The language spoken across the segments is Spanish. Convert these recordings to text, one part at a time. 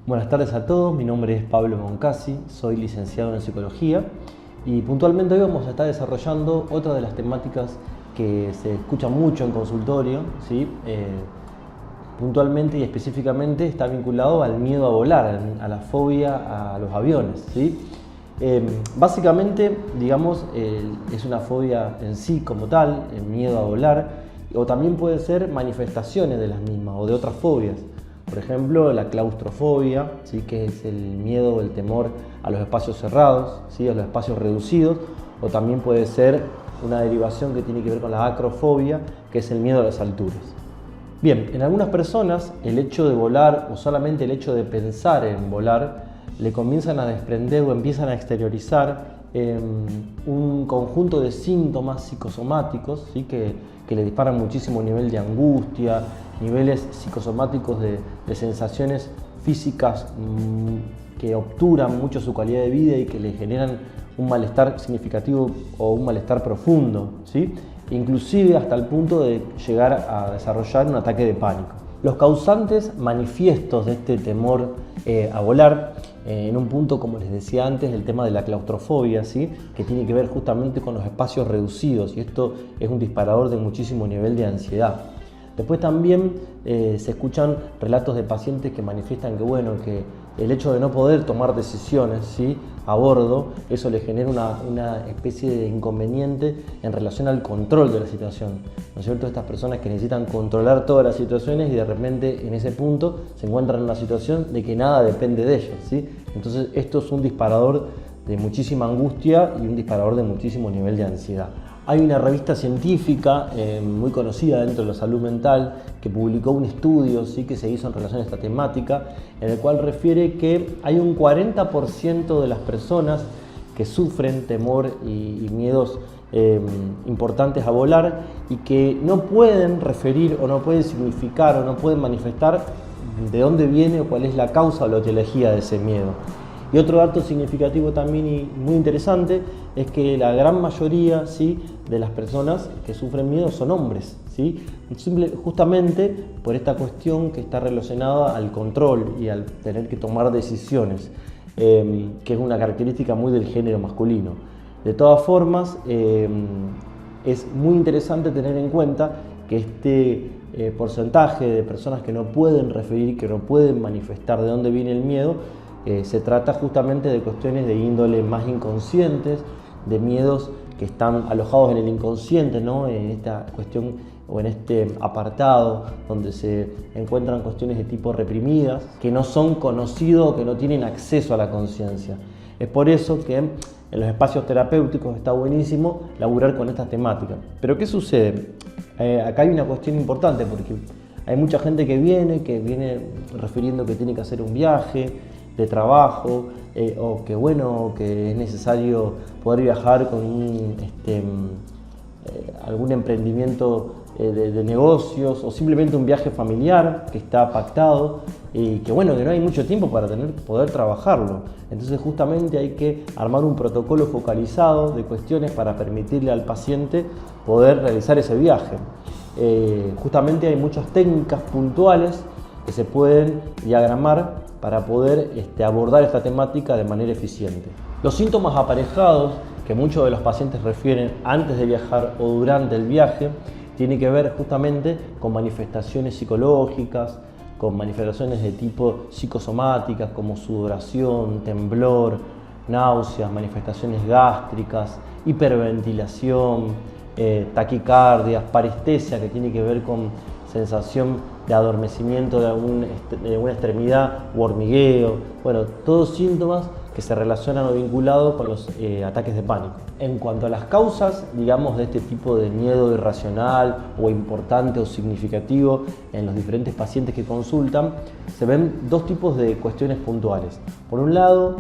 Buenas tardes a todos, mi nombre es Pablo Moncasi, soy licenciado en Psicología y puntualmente hoy vamos a estar desarrollando otra de las temáticas que se escuchan mucho en consultorio, ¿sí? Puntualmente y específicamente está vinculado al miedo a volar, a la fobia a los aviones, ¿sí? Básicamente, digamos, es una fobia en sí como tal, el miedo a volar, o también puede ser manifestaciones de las mismas o de otras fobias. Por ejemplo, la claustrofobia, ¿sí? Que es el miedo o el temor a los espacios cerrados, ¿sí? A los espacios reducidos, o también puede ser una derivación que tiene que ver con la acrofobia, que es el miedo a las alturas. Bien, en algunas personas el hecho de volar o solamente el hecho de pensar en volar le comienzan a desprender o empiezan a exteriorizar un conjunto de síntomas psicosomáticos, ¿sí? que le disparan muchísimo nivel de angustia, niveles psicosomáticos de sensaciones físicas que obturan mucho su calidad de vida y que le generan un malestar significativo o un malestar profundo, ¿sí? Inclusive hasta el punto de llegar a desarrollar un ataque de pánico. Los causantes manifiestos de este temor a volar, en un punto, como les decía antes, el tema de la claustrofobia, ¿sí? Que tiene que ver justamente con los espacios reducidos, y esto es un disparador de muchísimo nivel de ansiedad. Después también se escuchan relatos de pacientes que manifiestan que el hecho de no poder tomar decisiones, ¿sí? A bordo, eso le genera una especie de inconveniente en relación al control de la situación, ¿no es cierto? Estas personas que necesitan controlar todas las situaciones y de repente en ese punto se encuentran en una situación de que nada depende de ellos, ¿sí? Entonces esto es un disparador de muchísima angustia y un disparador de muchísimo nivel de ansiedad. Hay una revista científica muy conocida dentro de la salud mental que publicó un estudio, ¿sí? Que se hizo en relación a esta temática, en el cual refiere que hay un 40% de las personas que sufren temor y miedos importantes a volar y que no pueden referir o no pueden significar o no pueden manifestar de dónde viene o cuál es la causa o la etiología de ese miedo. Y otro dato significativo también y muy interesante es que la gran mayoría, ¿sí? De las personas que sufren miedo son hombres, ¿sí? Justamente por esta cuestión que está relacionada al control y al tener que tomar decisiones, que es una característica muy del género masculino. De todas formas, es muy interesante tener en cuenta que este porcentaje de personas que no pueden referir, que no pueden manifestar de dónde viene el miedo, se trata justamente de cuestiones de índole más inconscientes, de miedos que están alojados en el inconsciente, ¿no? En esta cuestión o en este apartado donde se encuentran cuestiones de tipo reprimidas, que no son conocidos o que no tienen acceso a la conciencia. Es por eso que en los espacios terapéuticos está buenísimo laburar con estas temáticas. Pero ¿qué sucede? Acá hay una cuestión importante porque hay mucha gente que viene refiriendo que tiene que hacer un viaje de trabajo o que es necesario poder viajar con algún emprendimiento de negocios o simplemente un viaje familiar que está pactado y que no hay mucho tiempo para poder trabajarlo. Entonces justamente hay que armar un protocolo focalizado de cuestiones para permitirle al paciente poder realizar ese viaje. Justamente hay muchas técnicas puntuales que se pueden diagramar para poder abordar esta temática de manera eficiente. Los síntomas aparejados que muchos de los pacientes refieren antes de viajar o durante el viaje tienen que ver justamente con manifestaciones psicológicas, con manifestaciones de tipo psicosomáticas como sudoración, temblor, náuseas, manifestaciones gástricas, hiperventilación, taquicardias, parestesia que tiene que ver con sensación de adormecimiento de alguna extremidad u hormigueo, todos síntomas que se relacionan o vinculados con los ataques de pánico. En cuanto a las causas, digamos, de este tipo de miedo irracional o importante o significativo en los diferentes pacientes que consultan, se ven dos tipos de cuestiones puntuales. Por un lado,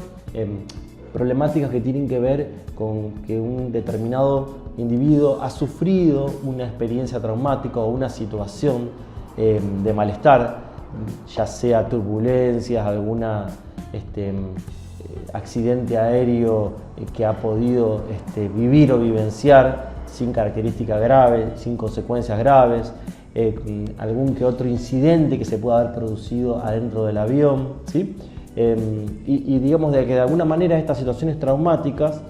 problemáticas que tienen que ver con que un determinado individuo ha sufrido una experiencia traumática o una situación de malestar, ya sea turbulencias, alguna accidente aéreo que ha podido vivir o vivenciar sin características graves, sin consecuencias graves, algún que otro incidente que se pueda haber producido adentro del avión, ¿sí? y digamos de que de alguna manera estas situaciones traumáticas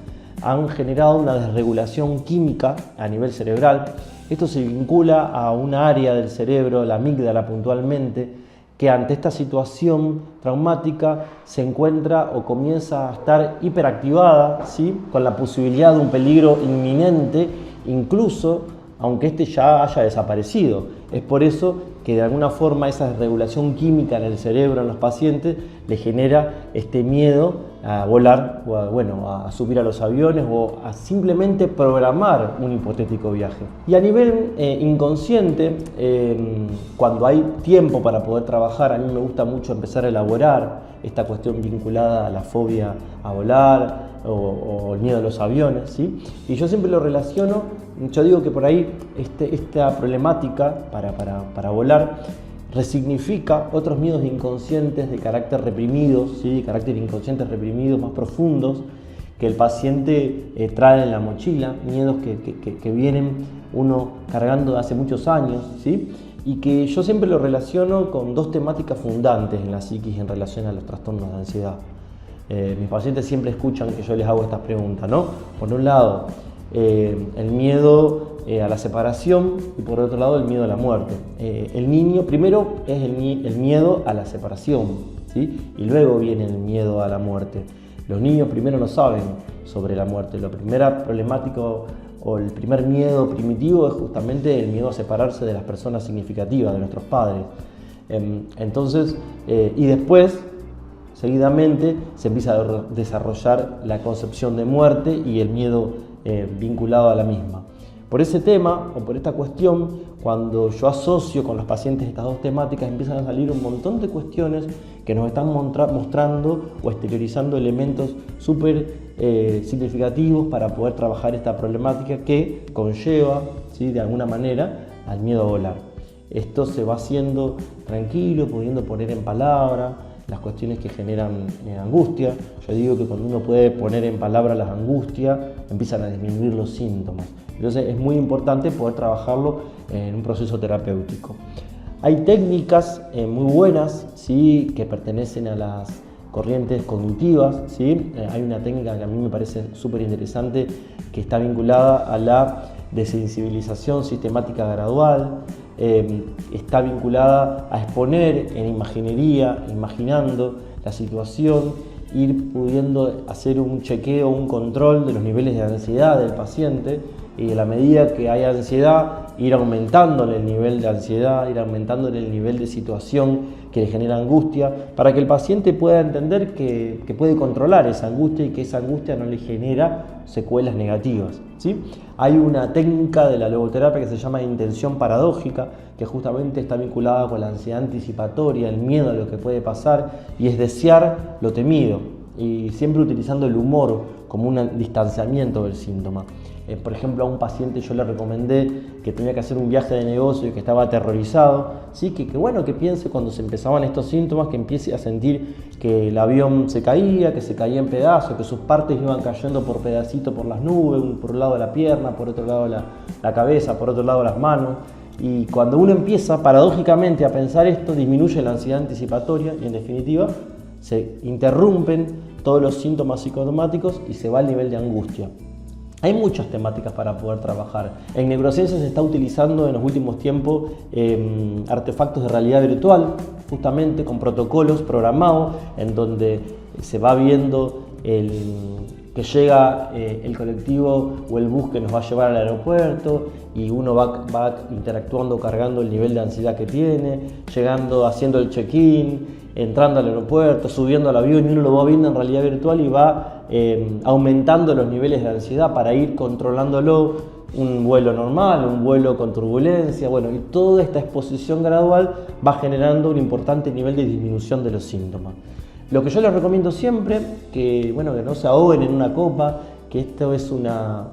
han generado una desregulación química a nivel cerebral. Esto se vincula a una área del cerebro, la amígdala puntualmente, que ante esta situación traumática se encuentra o comienza a estar hiperactivada, ¿sí? Con la posibilidad de un peligro inminente, incluso aunque este ya haya desaparecido. Es por eso que de alguna forma esa desregulación química en el cerebro en los pacientes le genera este miedo a volar, o a subir a los aviones o a simplemente programar un hipotético viaje. Y a nivel inconsciente, cuando hay tiempo para poder trabajar, a mí me gusta mucho empezar a elaborar esta cuestión vinculada a la fobia a volar o el miedo a los aviones, ¿sí? Y yo siempre lo relaciono, yo digo que por ahí esta problemática para volar resignifica otros miedos inconscientes de carácter reprimido, ¿sí? Carácter inconsciente reprimidos más profundos que el paciente trae en la mochila, miedos que vienen uno cargando de hace muchos años, ¿sí? Y que yo siempre lo relaciono con dos temáticas fundantes en la psiquis en relación a los trastornos de ansiedad. Mis pacientes siempre escuchan que yo les hago estas preguntas, ¿no? Por un lado, el miedo a la separación y por otro lado el miedo a la muerte. El niño primero es el miedo a la separación, ¿sí? Y luego viene el miedo a la muerte. Los niños primero no saben sobre la muerte. Lo primera problemática o el primer miedo primitivo es justamente el miedo a separarse de las personas significativas, de nuestros padres. Entonces, y después, seguidamente, se empieza a desarrollar la concepción de muerte y el miedo vinculado a la misma. Por ese tema o por esta cuestión, cuando yo asocio con los pacientes estas dos temáticas, empiezan a salir un montón de cuestiones que nos están mostrando o exteriorizando elementos súper significativos para poder trabajar esta problemática que conlleva, ¿sí? De alguna manera al miedo a volar. Esto se va haciendo tranquilo, pudiendo poner en palabra las cuestiones que generan angustia. Yo digo que cuando uno puede poner en palabra las angustias, empiezan a disminuir los síntomas. Entonces es muy importante poder trabajarlo en un proceso terapéutico. Hay técnicas muy buenas, ¿sí? Que pertenecen a las corrientes cognitivas, ¿sí? Hay una técnica que a mí me parece súper interesante que está vinculada a la desensibilización sistemática gradual. Está vinculada a exponer en imaginería, imaginando la situación, ir pudiendo hacer un chequeo, un control de los niveles de ansiedad del paciente y a la medida que hay ansiedad, ir aumentándole el nivel de ansiedad, ir aumentándole el nivel de situación que le genera angustia, para que el paciente pueda entender que puede controlar esa angustia y que esa angustia no le genera secuelas negativas, ¿sí? Hay una técnica de la logoterapia que se llama intención paradójica, que justamente está vinculada con la ansiedad anticipatoria, el miedo a lo que puede pasar, y es desear lo temido, y siempre utilizando el humor como un distanciamiento del síntoma. Por ejemplo, a un paciente yo le recomendé que tenía que hacer un viaje de negocio y que estaba aterrorizado, ¿sí? que piense cuando se empezaban estos síntomas, que empiece a sentir que el avión se caía, que se caía en pedazos, que sus partes iban cayendo por pedacitos por las nubes, por un lado de la pierna, por otro lado la cabeza, por otro lado las manos. Y cuando uno empieza paradójicamente a pensar esto, disminuye la ansiedad anticipatoria y en definitiva se interrumpen todos los síntomas psicosomáticos y se va al nivel de angustia. Hay muchas temáticas para poder trabajar. En neurociencia se está utilizando en los últimos tiempos artefactos de realidad virtual, justamente con protocolos programados, en donde se va viendo que llega el colectivo o el bus que nos va a llevar al aeropuerto y uno va interactuando, cargando el nivel de ansiedad que tiene, llegando, haciendo el check-in, entrando al aeropuerto, subiendo al avión y uno lo va viendo en realidad virtual y va aumentando los niveles de ansiedad para ir controlándolo, un vuelo normal, un vuelo con turbulencia, bueno, y toda esta exposición gradual va generando un importante nivel de disminución de los síntomas. Lo que yo les recomiendo siempre, que no se ahoguen en una copa, que esto es una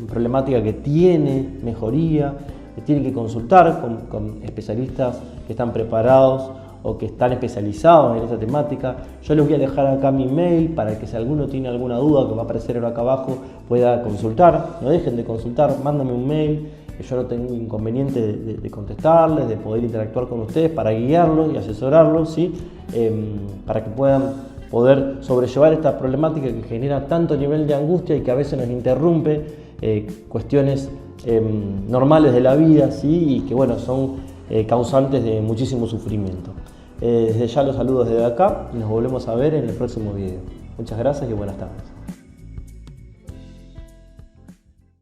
problemática que tiene mejoría, que tienen que consultar con especialistas que están preparados o que están especializados en esta temática. Yo les voy a dejar acá mi mail para que si alguno tiene alguna duda que va a aparecer acá abajo pueda consultar. No dejen de consultar, mándame un mail yo no tengo inconveniente de contestarles, de poder interactuar con ustedes para guiarlos y asesorarlos, ¿sí? Para que puedan poder sobrellevar esta problemática que genera tanto nivel de angustia y que a veces nos interrumpe cuestiones normales de la vida, ¿sí? Y que bueno, son causantes de muchísimo sufrimiento. Desde ya los saludos desde acá y nos volvemos a ver en el próximo video. Muchas gracias y buenas tardes.